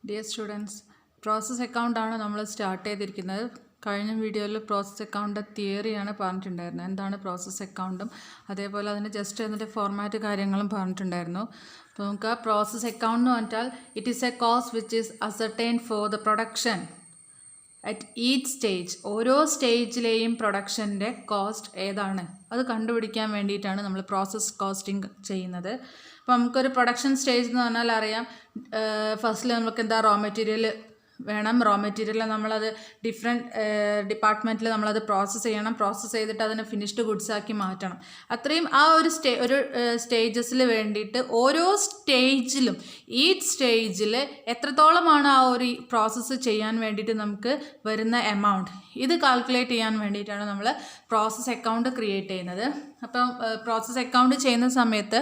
Dear students, process അക്കൗണ്ടാണ് നമ്മൾ start ചെയ്തിരിക്കുന്നത്. കഴിഞ്ഞ വീഡിയോയിൽ പ്രോസസ് അക്കൗണ്ട് തിയറിയാണ് പറഞ്ഞിട്ടുണ്ടായിരുന്നത്. എന്താണ് പ്രോസസ് അക്കൗണ്ടും അതേപോലെ അതിന് ജസ്റ്റ് അതിൻ്റെ ഫോർമാറ്റ് കാര്യങ്ങളും പറഞ്ഞിട്ടുണ്ടായിരുന്നു. അപ്പോൾ നമുക്ക് ആ പ്രോസസ് അക്കൗണ്ട് എന്ന് പറഞ്ഞാൽ it is A cost which is ascertain for the production at each stage. ഓരോ സ്റ്റേജിലെയും പ്രൊഡക്ഷൻ്റെ കോസ്റ്റ് ഏതാണ് അത് കണ്ടുപിടിക്കാൻ വേണ്ടിയിട്ടാണ് നമ്മൾ പ്രോസസ് കോസ്റ്റിംഗ് ചെയ്യുന്നത്. അപ്പോൾ നമുക്കൊരു പ്രൊഡക്ഷൻ സ്റ്റേജ് എന്ന് പറഞ്ഞാൽ അറിയാം, ഫസ്റ്റിൽ നമുക്ക് എന്താ റോ മെറ്റീരിയൽ വേണം. റോ മെറ്റീരിയൽ നമ്മളത് ഡിഫറെൻറ്റ് ഡിപ്പാർട്ട്മെൻറ്റിൽ നമ്മളത് പ്രോസസ്സ് ചെയ്യണം. പ്രോസസ്സ് ചെയ്തിട്ട് അതിനെ ഫിനിഷ്ഡ് ഗുഡ്സ് ആക്കി മാറ്റണം. അത്രയും ആ ഒരു സ്റ്റേജസിൽ വേണ്ടിയിട്ട് ഓരോ സ്റ്റേജിലും ഈച്ച് സ്റ്റേജിൽ എത്രത്തോളമാണ് ആ ഒരു പ്രോസസ്സ് ചെയ്യാൻ വേണ്ടിയിട്ട് നമുക്ക് വരുന്ന എമൗണ്ട്, ഇത് കാൽക്കുലേറ്റ് ചെയ്യാൻ വേണ്ടിയിട്ടാണ് നമ്മൾ പ്രോസസ് അക്കൗണ്ട് ക്രിയേറ്റ് ചെയ്യുന്നത്. അപ്പം പ്രോസസ് അക്കൗണ്ട് ചെയ്യുന്ന സമയത്ത്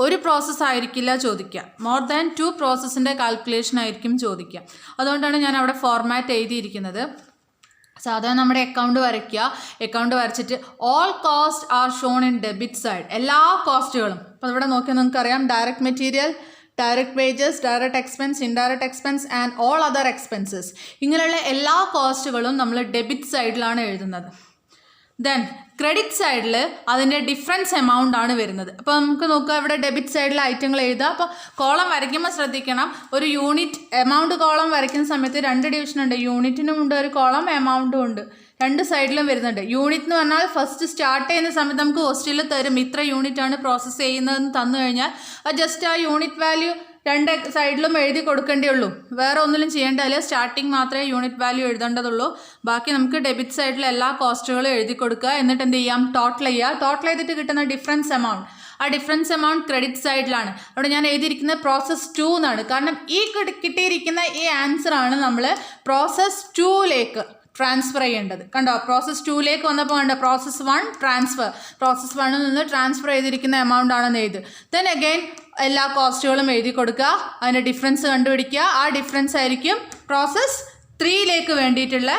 ഒരു പ്രോസസ്സ് ആയിരിക്കില്ല ചോദിക്കുക, മോർ ദാൻ 2 പ്രോസസ്സിൻ്റെ കാൽക്കുലേഷൻ ആയിരിക്കും ചോദിക്കുക. അതുകൊണ്ടാണ് ഞാൻ അവിടെ ഫോർമാറ്റ് എഴുതിയിരിക്കുന്നത്. സാധാരണ നമ്മുടെ അക്കൗണ്ട് വരയ്ക്കുക. അക്കൗണ്ട് വരച്ചിട്ട് all cost are shown in debit side. എല്ലാ കോസ്റ്റുകളും അപ്പോൾ ഇവിടെ നോക്കിയാൽ നിങ്ങൾക്കറിയാം, direct material, direct wages, direct expense, indirect expense and all other expenses. ഇങ്ങനെയുള്ള എല്ലാ കോസ്റ്റുകളും നമ്മൾ ഡെബിറ്റ് സൈഡിലാണ് എഴുതുന്നത്. ദെൻ ക്രെഡിറ്റ് സൈഡിൽ അതിൻ്റെ ഡിഫറൻസ് എമൗണ്ട് ആണ് വരുന്നത്. അപ്പോൾ നമുക്ക് നോക്കുക, ഇവിടെ ഡെബിറ്റ് സൈഡിൽ ഐറ്റങ്ങൾ എഴുതുക. അപ്പോൾ കോളം വരയ്ക്കുമ്പോൾ ശ്രദ്ധിക്കണം, ഒരു യൂണിറ്റ് എമൗണ്ട് കോളം വരയ്ക്കുന്ന സമയത്ത് 2 ഡിവിഷൻ ഉണ്ട്. യൂണിറ്റിനും ഉണ്ട് ഒരു കോളം, എമൗണ്ടും ഉണ്ട്. 2 സൈഡിലും വരുന്നുണ്ട്. യൂണിറ്റ് എന്ന് പറഞ്ഞാൽ ഫസ്റ്റ് സ്റ്റാർട്ട് ചെയ്യുന്ന സമയത്ത് നമുക്ക് ഹോസ്റ്റലിൽ തരും, ഇത്ര യൂണിറ്റ് ആണ് പ്രോസസ്സ് ചെയ്യുന്നതെന്ന് തന്നു കഴിഞ്ഞാൽ അത് ജസ്റ്റ് ആ യൂണിറ്റ് വാല്യൂ 2 സൈഡിലും എഴുതി കൊടുക്കേണ്ടേ ഉള്ളൂ. വേറെ ഒന്നിലും ചെയ്യേണ്ടതില്ല. സ്റ്റാർട്ടിങ് മാത്രമേ യൂണിറ്റ് വാല്യൂ എഴുതേണ്ടതുള്ളൂ. ബാക്കി നമുക്ക് ഡെബിറ്റ് സൈഡിൽ എല്ലാ കോസ്റ്റുകളും എഴുതി കൊടുക്കുക. എന്നിട്ട് എന്ത് ചെയ്യാം, ടോട്ടൽ ചെയ്യുക. ടോട്ടൽ ചെയ്തിട്ട് കിട്ടുന്ന ഡിഫറൻസ് എമൗണ്ട്, ആ ഡിഫറൻസ് എമൗണ്ട് ക്രെഡിറ്റ് സൈഡിലാണ്. അവിടെ ഞാൻ എഴുതിയിരിക്കുന്നത് പ്രോസസ് 2 എന്നാണ്. കാരണം ഈ കിട്ടിയിരിക്കുന്ന ഈ ആൻസറാണ് നമ്മൾ പ്രോസസ് 2ലേക്ക് ട്രാൻസ്ഫർ ചെയ്യേണ്ടത്. കണ്ടോ, പ്രോസസ് 2ലേക്ക് വന്നപ്പോൾ കണ്ടോ, പ്രോസസ് 1 ട്രാൻസ്ഫർ. പ്രോസസ് 1ൽ നിന്ന് ട്രാൻസ്ഫർ ചെയ്തിരിക്കുന്ന എമൗണ്ട് ആണെന്ന് എഴുതി. ദെൻ അഗെയിൻ എല്ലാ കോസ്റ്റുകളും എഴുതി കൊടുക്കുക, അതിൻ്റെ ഡിഫറൻസ് കണ്ടുപിടിക്കുക. ആ ഡിഫറൻസ് ആയിരിക്കും പ്രോസസ് 3ലേക്ക് വേണ്ടിയിട്ടുള്ള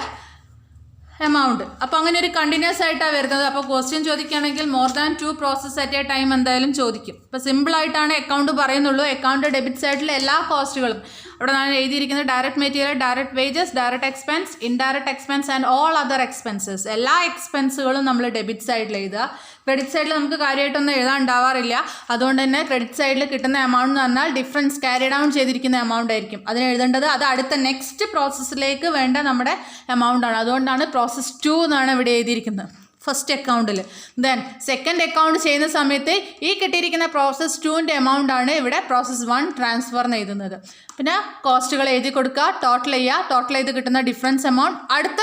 എമൗണ്ട്. അപ്പോൾ അങ്ങനെ ഒരു കണ്ടിന്യൂസ് ആയിട്ടാണ് വരുന്നത്. അപ്പോൾ ക്വസ്റ്റ്യൻ ചോദിക്കുകയാണെങ്കിൽ more than 2 process at A time എന്തായാലും ചോദിക്കും. ഇപ്പോൾ സിമ്പിളായിട്ടാണ് അക്കൗണ്ട് പറയുന്നുള്ളൂ. അക്കൗണ്ട് ഡെബിറ്റ് സൈഡിലെ എല്ലാ കോസ്റ്റുകളും അവിടെ ഞാൻ എഴുതിയിരിക്കുന്നത് direct material, direct wages, direct expense, indirect expense and all other expenses. എല്ലാ എക്സ്പെൻസുകളും നമ്മൾ ഡെബിറ്റ് സൈഡിൽ എഴുതുക. ക്രെഡിറ്റ് സൈഡിൽ നമുക്ക് കാര്യമായിട്ടൊന്നും എഴുതാൻ ഉണ്ടാവാറില്ല. അതുകൊണ്ട് തന്നെ ക്രെഡിറ്റ് സൈഡിൽ കിട്ടുന്ന എമൗണ്ട് എന്ന് പറഞ്ഞാൽ ഡിഫറൻസ് ക്യാരി ഡൗൺ ചെയ്തിരിക്കുന്ന എമൗണ്ട് ആയിരിക്കും അതിന് എഴുതേണ്ടത്. അത് അടുത്ത നെക്സ്റ്റ് പ്രോസസ്സിലേക്ക് വേണ്ട നമ്മുടെ എമൗണ്ട് ആണ്. അതുകൊണ്ടാണ് പ്രോസസ് 2 എന്നാണ് ഇവിടെ എഴുതിയിരിക്കുന്നത് ഫസ്റ്റ് അക്കൗണ്ടിൽ. ദെൻ സെക്കൻഡ് അക്കൗണ്ട് ചെയ്യുന്ന സമയത്ത് ഈ കിട്ടിയിരിക്കുന്ന പ്രോസസ് 2ൻ്റെ എമൗണ്ട് ആണ് ഇവിടെ പ്രോസസ് 1 ട്രാൻസ്ഫറിന് എഴുതുന്നത്. പിന്നെ കോസ്റ്റുകൾ എഴുതി കൊടുക്കുക, ടോട്ടൽ ചെയ്യുക. ടോട്ടൽ ചെയ്ത് കിട്ടുന്ന ഡിഫറൻസ് എമൗണ്ട് അടുത്ത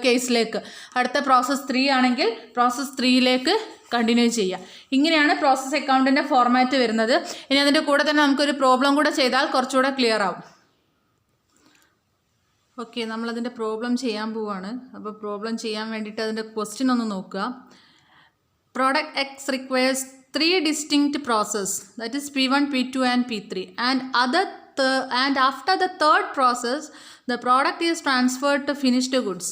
കേസിലേക്ക്, അടുത്ത പ്രോസസ് 3 ആണെങ്കിൽ പ്രോസസ് 3ലേക്ക് കണ്ടിന്യൂ ചെയ്യുക. ഇങ്ങനെയാണ് പ്രോസസ് അക്കൗണ്ടിൻ്റെ ഫോർമാറ്റ് വരുന്നത്. ഇനി അതിൻ്റെ കൂടെ തന്നെ നമുക്കൊരു പ്രോബ്ലം കൂടെ ചെയ്താൽ കുറച്ചുകൂടെ ക്ലിയർ ആവും. ഓക്കെ, നമ്മളതിൻ്റെ പ്രോബ്ലം ചെയ്യാൻ പോവുകയാണ്. അപ്പോൾ പ്രോബ്ലം ചെയ്യാൻ വേണ്ടിയിട്ട് അതിൻ്റെ ക്വസ്റ്റ്യൻ ഒന്ന് നോക്കുക. Product X requires 3 distinct process, that is P1, P2 and P3, and after the third process the product is transferred to finished goods.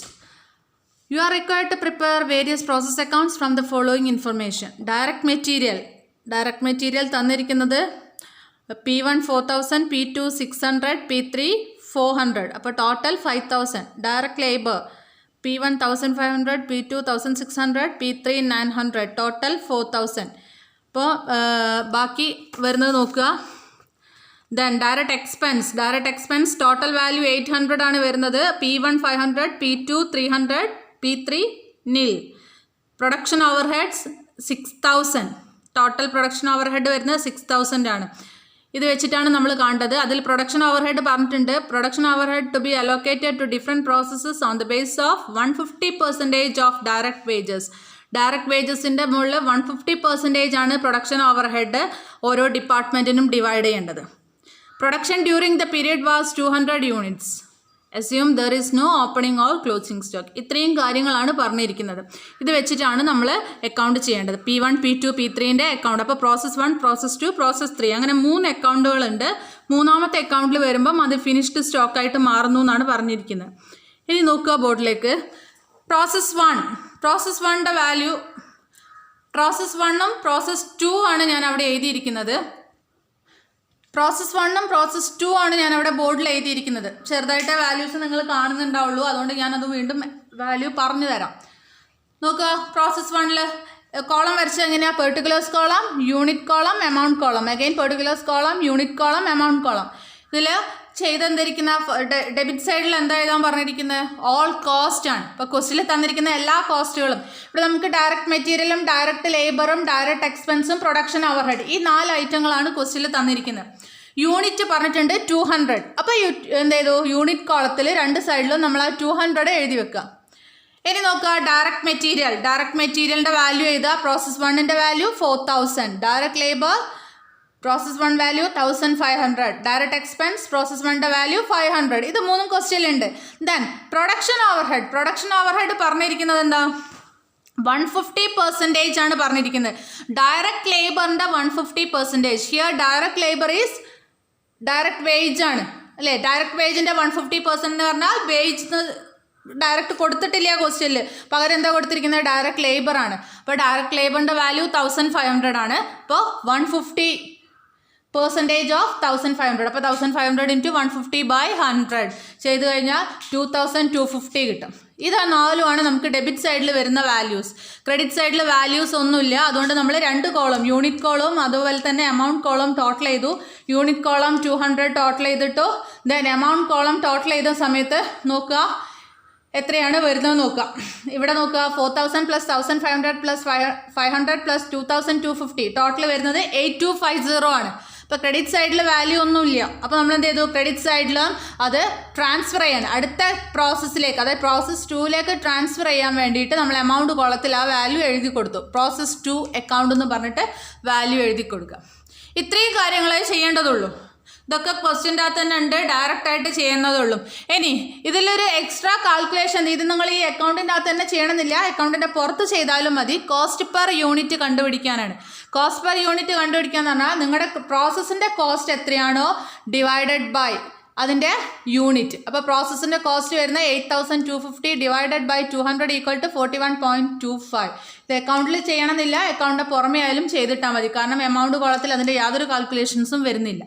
You are required to prepare various process accounts from the following information. Direct material തന്നിരിക്കുന്നത് P1 4000, P2 600, P3 400. അപ്പോൾ total 5000. Direct labour P1 1500, P2 1600, P3 900, total 4000. അപ്പോൾ ബാക്കി വരുന്നത് നോക്കുക. Then direct expense total value 800 ആണ് വരുന്നത്. P1 500, P2 300, P3 nil. Production overheads 6000. Total production overhead വരുന്നത് 6000 ആണ്. ഇത് വെച്ചിട്ടാണ് നമ്മൾ കണ്ടത്. അതിൽ പ്രൊഡക്ഷൻ ഓവർ ഹെഡ് പറഞ്ഞിട്ടുണ്ട്. Production overhead to be allocated to different processes on the base of 150% of direct wages. Direct വേജസിൻ്റെ മുകളിൽ 150% ആണ് പ്രൊഡക്ഷൻ ഓവർ ഹെഡ് ഓരോ ഡിപ്പാർട്ട്മെൻറ്റിനും ഡിവൈഡ് ചെയ്യേണ്ടത്. Production during the period was 200 units. Assume there is no opening or closing stock. ഇത്രയും കാര്യങ്ങളാണ് പറഞ്ഞിരിക്കുന്നത്. ഇത് വെച്ചിട്ടാണ് നമ്മൾ അക്കൗണ്ട് ചെയ്യേണ്ടത്. P1, P2, P3ൻ്റെ അക്കൗണ്ട്. അപ്പോൾ പ്രോസസ് 1, പ്രോസസ് 2, പ്രോസസ് 3 അങ്ങനെ 3 അക്കൗണ്ടുകളുണ്ട്. മൂന്നാമത്തെ അക്കൗണ്ടിൽ വരുമ്പം അത് ഫിനിഷ്ഡ് സ്റ്റോക്കായിട്ട് മാറുന്നു എന്നാണ് പറഞ്ഞിരിക്കുന്നത്. ഇനി നോക്കുക ബോർഡിലേക്ക്. പ്രോസസ് 1ൻ്റെ വാല്യൂ, പ്രോസസ് 1ഉം പ്രോസസ് 2 ആണ് ഞാൻ അവിടെ എഴുതിയിരിക്കുന്നത്. പ്രോസസ് 1ഉം പ്രോസസ് 2 ആണ് ഞാനവിടെ ബോർഡിൽ എഴുതിയിരിക്കുന്നത്. ചെറുതായിട്ട് വാല്യൂസ് നിങ്ങൾ കാണുന്നുണ്ടാവുള്ളൂ, അതുകൊണ്ട് ഞാനത് വീണ്ടും വാല്യൂ പറഞ്ഞു തരാം. നോക്കുക, പ്രോസസ് 1ൽ കോളം വരച്ചത് എങ്ങനെയാണ്? Particulars column, unit column, amount column. Again particulars column, unit column, amount column. ഇതിൽ ചെയ്തെന്തിരിക്കുന്ന ഡെബിറ്റ് സൈഡിൽ എന്താ എഴുതാൻ പറഞ്ഞിരിക്കുന്നത്? ഓൾ കോസ്റ്റ് ആണ്. ഇപ്പോൾ ക്വസ്റ്റിൽ തന്നിരിക്കുന്ന എല്ലാ കോസ്റ്റുകളും ഇവിടെ നമുക്ക് ഡയറക്റ്റ് മെറ്റീരിയലും ഡയറക്റ്റ് ലേബറും ഡയറക്റ്റ് എക്സ്പെൻസും പ്രൊഡക്ഷൻ ഓവർഹെഡ്, ഈ 4 ഐറ്റങ്ങളാണ് ക്വസ്റ്റിൽ തന്നിരിക്കുന്നത്. യൂണിറ്റ് പറഞ്ഞിട്ടുണ്ട് 200. അപ്പോൾ എന്ത് ചെയ്തു? യൂണിറ്റ് കോളത്തിൽ 2 സൈഡിലും നമ്മൾ ആ 200 എഴുതി വെക്കുക. ഇനി നോക്കുക, ഡയറക്റ്റ് മെറ്റീരിയലിൻ്റെ വാല്യൂ എഴുതുക. പ്രോസസ് 1ൻ്റെ value 4000. Direct labour process 1 value 1500. Direct expense process 1ൻ്റെ വാല്യൂ 500. ഇത് 3 ക്വസ്റ്റ്യനിലുണ്ട്. ദെൻ പ്രൊഡക്ഷൻ ഓവർഹെഡ് പറഞ്ഞിരിക്കുന്നത് എന്താ? 150% ആണ് പറഞ്ഞിരിക്കുന്നത്. ഡയറക്റ്റ് ലേബറിൻ്റെ 150%. Here direct labour is direct wage ആണ് അല്ലേ? ഡയറക്റ്റ് വേജിൻ്റെ 150% എന്ന് പറഞ്ഞാൽ വേജ് ഡയറക്റ്റ് കൊടുത്തിട്ടില്ല ക്വസ്റ്റ്യനിൽ, പകരം എന്താ കൊടുത്തിരിക്കുന്നത്? ഡയറക്റ്റ് ലേബർ ആണ്. അപ്പോൾ ഡയറക്റ്റ് ലേബറിൻ്റെ വാല്യൂ 1500 ആണ്. അപ്പോൾ 150% ഓഫ് 1500. അപ്പോൾ 1500 ഇൻറ്റു 150/100 ചെയ്ത് കഴിഞ്ഞാൽ 2250 കിട്ടും. ഇത് 4 നമുക്ക് ഡെബിറ്റ് സൈഡിൽ വരുന്ന വാല്യൂസ്. ക്രെഡിറ്റ് സൈഡിൽ വാല്യൂസ് ഒന്നുമില്ല, അതുകൊണ്ട് നമ്മൾ 2 കോളം, യൂണിറ്റ് കോളവും അതുപോലെ തന്നെ എമൗണ്ട് കോളം ടോട്ടൽ ചെയ്തു. യൂണിറ്റ് കോളം 200 ടോട്ടൽ ചെയ്തിട്ടു. ദെൻ എമൗണ്ട് കോളം ടോട്ടൽ ചെയ്ത സമയത്ത് നോക്കുക എത്രയാണ് വരുന്നത് നോക്കുക. ഇവിടെ നോക്കുക, 4000 + 1500 + 500 + 2250 ടോട്ടൽ വരുന്നത് 8250 ആണ്. അപ്പോൾ ക്രെഡിറ്റ് സൈഡിൽ വാല്യൂ ഒന്നുമില്ല. അപ്പോൾ നമ്മൾ എന്ത് ചെയ്തു? ക്രെഡിറ്റ് സൈഡിൽ അത് ട്രാൻസ്ഫർ ചെയ്യാൻ അടുത്ത പ്രോസസ്സിലേക്ക്, അതായത് പ്രോസസ് 2ലേക്ക് ട്രാൻസ്ഫർ ചെയ്യാൻ വേണ്ടിയിട്ട് നമ്മൾ എമൗണ്ട് കോളത്തിൽ ആ വാല്യൂ എഴുതി കൊടുത്തു. പ്രോസസ് 2 അക്കൗണ്ട് എന്ന് പറഞ്ഞിട്ട് വാല്യൂ എഴുതി കൊടുക്കുക. ഇത്രയും കാര്യങ്ങളെ ചെയ്യേണ്ടതുള്ളൂ. ഇതൊക്കെ ക്വസ്റ്റ്യൻ്റെ അകത്ത് തന്നെ ഉണ്ട്, ഡയറക്റ്റായിട്ട് ചെയ്യുന്നതുള്ളൂ. ഇനി ഇതിലൊരു എക്സ്ട്രാ കാൽക്കുലേഷൻ, ഇത് നിങ്ങൾ ഈ അക്കൗണ്ടിൻ്റെ അകത്ത് തന്നെ ചെയ്യണമെന്നില്ല, അക്കൗണ്ടിൻ്റെ പുറത്ത് ചെയ്താലും മതി. കോസ്റ്റ് പെർ യൂണിറ്റ് കണ്ടുപിടിക്കാനാണ്. കോസ്റ്റ് പെർ യൂണിറ്റ് കണ്ടുപിടിക്കാന്ന് പറഞ്ഞാൽ നിങ്ങളുടെ പ്രോസസ്സിൻ്റെ കോസ്റ്റ് എത്രയാണോ ഡിവൈഡഡ് ബൈ അതിൻ്റെ യൂണിറ്റ്. അപ്പോൾ പ്രോസസ്സിൻ്റെ കോസ്റ്റ് വരുന്ന 8250 ഡിവൈഡഡ് ബൈ 200 = 41.25. ഇത് അക്കൗണ്ടിൽ ചെയ്യണമെന്നില്ല, അക്കൗണ്ടിൻ്റെ പുറമേ ആയാലും ചെയ്തിട്ടാൽ മതി, കാരണം എമൗണ്ട് കോളത്തിൽ അതിൻ്റെ യാതൊരു കാൽക്കുലേഷൻസും വരുന്നില്ല.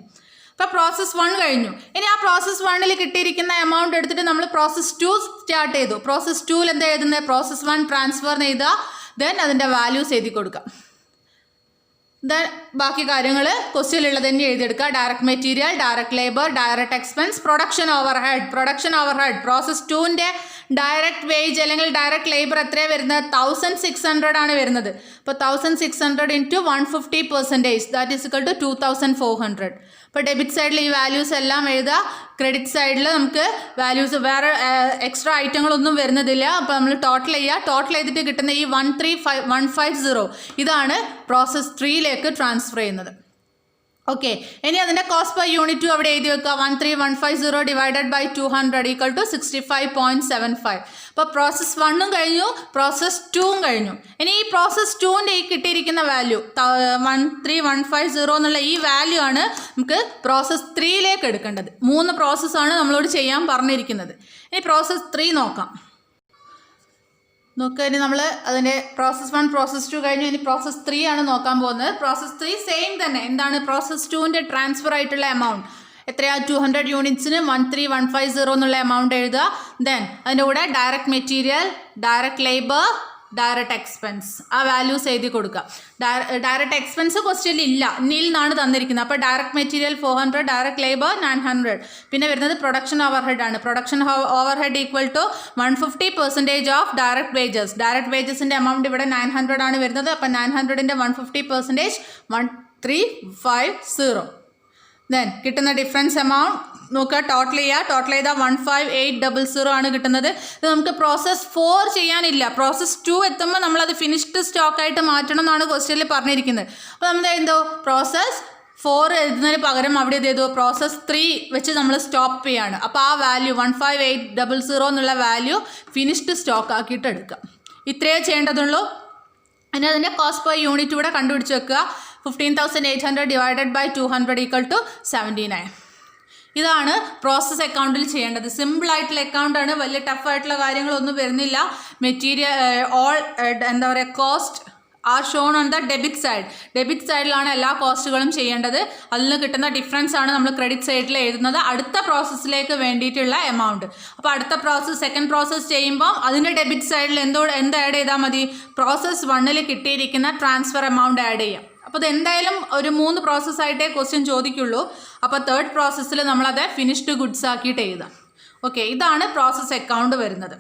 അപ്പോൾ പ്രോസസ് 1 കഴിഞ്ഞു. ഇനി ആ പ്രോസസ് 1ൽ കിട്ടിയിരിക്കുന്ന എമൗണ്ട് എടുത്തിട്ട് നമ്മൾ പ്രോസസ് 2 സ്റ്റാർട്ട് ചെയ്തു. പ്രോസസ് 2ൽ എന്താ എഴുതുന്നത്? പ്രോസസ് 1 ട്രാൻസ്ഫർ എഴുതുക. ദെൻ അതിൻ്റെ വാല്യൂസ് എഴുതി കൊടുക്കുക. ദെൻ ബാക്കി കാര്യങ്ങൾ ക്വസ്റ്റ്യനിലുള്ളത് തന്നെ എഴുതിയെടുക്കുക. Direct material, direct labour, direct expense, production overhead. Process 2ൻ്റെ ഡയറക്റ്റ് വേജ് അല്ലെങ്കിൽ ഡയറക്റ്റ് ലേബർ എത്രയാണ് വരുന്നത്? 1600 ആണ് വരുന്നത്. അപ്പോൾ 1600 into 150%, that is equal to 2400. അപ്പോൾ ഡെബിറ്റ് സൈഡിൽ ഈ വാല്യൂസ് എല്ലാം എഴുതുക. ക്രെഡിറ്റ് സൈഡിൽ നമുക്ക് വാല്യൂസ് വേറെ എക്സ്ട്രാ ഐറ്റങ്ങളൊന്നും വരുന്നതില്ല. അപ്പോൾ നമ്മൾ ടോട്ടൽ ചെയ്യുക. ടോട്ടൽ ചെയ്തിട്ട് കിട്ടുന്ന ഈ 13150 ഇതാണ് പ്രോസസ് 3ലേക്ക് ട്രാൻസ്ഫർ ചെയ്യുന്നത്. ഓക്കെ, ഇനി അതിൻ്റെ കോസ്റ്റ് പെർ യൂണിറ്റും അവിടെ എഴുതി വെക്കുക. 13150 ഡിവൈഡഡ് ബൈ 200 = 65.75. അപ്പോൾ പ്രോസസ് 1ഉം കഴിഞ്ഞു, പ്രോസസ് 2ഉം കഴിഞ്ഞു. ഇനി ഈ പ്രോസസ് 2ൻ്റെ ഈ കിട്ടിയിരിക്കുന്ന വാല്യൂ 13150 എന്നുള്ള ഈ വാല്യൂ ആണ് നമുക്ക് പ്രോസസ് 3ലേക്ക് എടുക്കേണ്ടത്. 3 പ്രോസസ്സാണ് നമ്മളോട് ചെയ്യാൻ പറഞ്ഞിരിക്കുന്നത്. ഇനി പ്രോസസ് 3 നോക്കാം. നോക്കുക, ഇനി നമ്മൾ അതിൻ്റെ പ്രോസസ് 1 പ്രോസസ് 2 കഴിഞ്ഞു. ഇനി പ്രോസസ് 3 ആണ് നോക്കാൻ പോകുന്നത്. പ്രോസസ് 3 സെയിം തന്നെ. എന്താണ്? പ്രോസസ് 2ൻ്റെ ട്രാൻസ്ഫർ ആയിട്ടുള്ള എമൗണ്ട് എത്രയാണ്? 200 യൂണിറ്റ്സിന് 13150 എന്നുള്ള എമൗണ്ട് എഴുതുക. ദെൻ അതിൻ്റെ കൂടെ direct material, direct labour, direct expense ആ വാല്യൂസ് എഴുതി കൊടുക്കുക. ഡയറക്റ്റ് എക്സ്പെൻസ് ക്വസ്റ്റ്യനിൽ ഇല്ല, നിൽ എന്നാണ് തന്നിരിക്കുന്നത്. അപ്പോൾ ഡയറക്റ്റ് മെറ്റീരിയൽ 400, ഡയറക്റ്റ് ലേബർ 900. പിന്നെ വരുന്നത് പ്രൊഡക്ഷൻ ഓവർഹെഡ് ആണ്. Production overhead equal to 150% of direct wages. Direct വേജസിൻ്റെ എമൗണ്ട് ഇവിടെ 900 ആണ് വരുന്നത്. അപ്പോൾ 900ൻ്റെ 150% 1350. ദെൻ കിട്ടുന്ന ഡിഫറൻസ് എമൗണ്ട് നോക്കുക, ടോട്ടൽ ചെയ്യുക. ടോട്ടൽ ചെയ്താൽ 15800 ആണ് കിട്ടുന്നത്. ഇത് നമുക്ക് പ്രോസസ് 4 ചെയ്യാനില്ല. പ്രോസസ് 2 എത്തുമ്പോൾ നമ്മളത് ഫിനിഷ്ഡ് സ്റ്റോക്കായിട്ട് മാറ്റണം എന്നാണ് ക്വസ്റ്റ്യനിൽ പറഞ്ഞിരിക്കുന്നത്. അപ്പോൾ നമ്മൾ എന്തോ പ്രോസസ് 4 എഴുതുന്നതിന് പകരം അവിടെ ഇത് ചെയ്തു പ്രോസസ് 3 വെച്ച് നമ്മൾ സ്റ്റോപ്പ് ചെയ്യാണ്. അപ്പോൾ ആ വാല്യൂ 15800 എന്നുള്ള വാല്യൂ ഫിനിഷ്ഡ് സ്റ്റോക്ക് ആക്കിയിട്ട് എടുക്കുക. ഇത്രയേ ചെയ്യേണ്ടതുള്ളൂ. ഇനി അതിൻ്റെ കോസ്റ്റ് പെർ യൂണിറ്റ് കൂടെ കണ്ടുപിടിച്ച് വെക്കുക. 15800 ഡിവൈഡഡ് ബൈ 200 = 79. ഇതാണ് പ്രോസസ് അക്കൗണ്ടിൽ ചെയ്യേണ്ടത്. സിമ്പിളായിട്ടുള്ള അക്കൗണ്ടാണ്, വലിയ ടഫായിട്ടുള്ള കാര്യങ്ങളൊന്നും വരുന്നില്ല. മെറ്റീരിയൽ എന്താ പറയുക, cost are shown on the debit side. Debit സൈഡിലാണ് എല്ലാ കോസ്റ്റുകളും ചെയ്യേണ്ടത്. അതിൽ നിന്ന് കിട്ടുന്ന ഡിഫറൻസ് ആണ് നമ്മൾ ക്രെഡിറ്റ് സൈഡിൽ എഴുതുന്നത്, അടുത്ത പ്രോസസ്സിലേക്ക് വേണ്ടിയിട്ടുള്ള എമൗണ്ട്. അപ്പോൾ അടുത്ത പ്രോസസ്സ് സെക്കൻഡ് പ്രോസസ്സ് ചെയ്യുമ്പോൾ അതിൻ്റെ ഡെബിറ്റ് സൈഡിൽ എന്ത് ആഡ് ചെയ്താൽ മതി? പ്രോസസ്സ് 1 കിട്ടിയിരിക്കുന്ന ട്രാൻസ്ഫർ എമൗണ്ട് ആഡ് ചെയ്യാം. അപ്പോൾ ഇത് എന്തായാലും ഒരു 3 പ്രോസസ്സായിട്ടേ ക്വസ്റ്റ്യൻ ചോദിക്കുള്ളൂ. അപ്പോൾ തേർഡ് പ്രോസസ്സിൽ നമ്മളത് ഫിനിഷ്ഡ് ഗുഡ്സ് ആക്കിയിട്ട് എഴുതാം. ഓക്കെ, ഇതാണ് പ്രോസസ് അക്കൗണ്ട് വരുന്നത്.